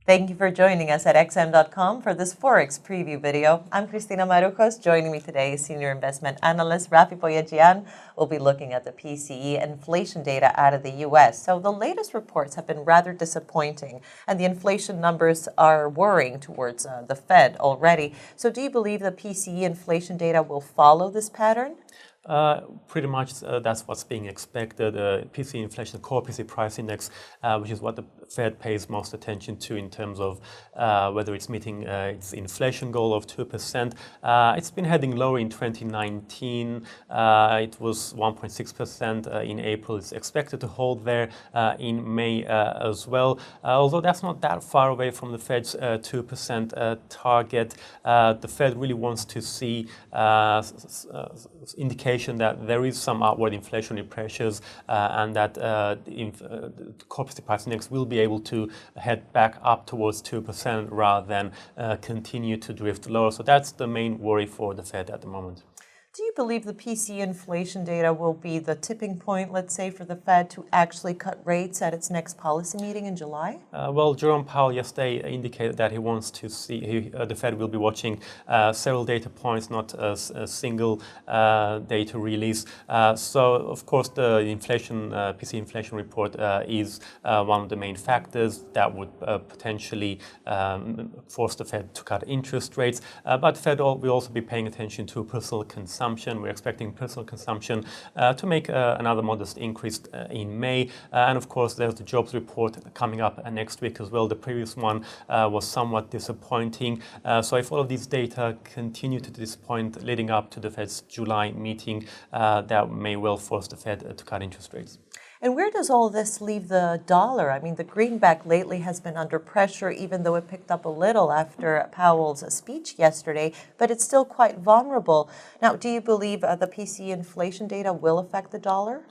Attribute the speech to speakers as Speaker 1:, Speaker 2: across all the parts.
Speaker 1: Thank you for joining us at XM.com for this Forex Preview video. I'm Cristina Marucos. Joining me today is Senior Investment Analyst Rafi Boyajian. We'll be looking at the PCE inflation data out of the U.S. So the latest reports have been rather disappointing, and the inflation numbers are worrying towards the Fed already. So do you believe the PCE inflation data will follow this pattern?
Speaker 2: Pretty much that's what's being expected. PCE inflation, core PCE price index, which is what the Fed pays most attention to in terms of whether it's meeting its inflation goal of 2%. It's been heading lower in 2019. It was 1.6% in April. It's expected to hold there in May as well. Although that's not that far away from the Fed's 2% target. The Fed really wants to see indication that there is some upward inflationary pressures and that the core PCE price index will be able to head back up towards 2% rather than continue to drift lower. So that's the main worry for the Fed at the moment.
Speaker 1: Do you believe the PCE inflation data will be the tipping point, let's say, for the Fed to actually cut rates at its next policy meeting in July?
Speaker 2: Well, Jerome Powell yesterday indicated that he wants to see, the Fed will be watching several data points, not a single data release. So, of course, the PCE inflation report is one of the main factors that would potentially force the Fed to cut interest rates. But the Fed will also be paying attention to personal consumption. We're expecting personal consumption to make another modest increase in May. And of course, there's the jobs report coming up next week as well. The previous one was somewhat disappointing. So if all of these data continue to disappoint leading up to the Fed's July meeting, that may well force the Fed to cut interest rates.
Speaker 1: And where does all this leave the dollar? I mean, the greenback lately has been under pressure, even though it picked up a little after Powell's speech yesterday, but it's still quite vulnerable. Now, do you believe the PCE inflation data will affect the dollar?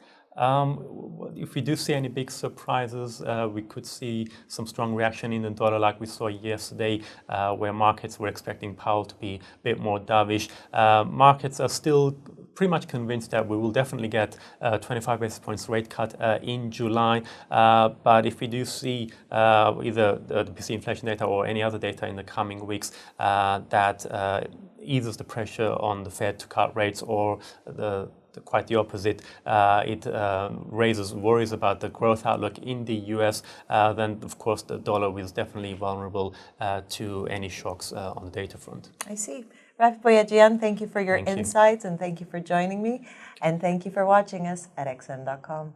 Speaker 2: If we do see any big surprises, we could see some strong reaction in the dollar like we saw yesterday, where markets were expecting Powell to be a bit more dovish. Markets are still pretty much convinced that we will definitely get 25 basis points rate cut in July. But if we do see either the PCE inflation data or any other data in the coming weeks that eases the pressure on the Fed to cut rates, or quite the opposite, it raises worries about the growth outlook in the US, then of course the dollar is definitely vulnerable to any shocks on the data front.
Speaker 1: I see. Rafi Boyajian, thank you for your insights and thank you for joining me. And thank you for watching us at XM.com.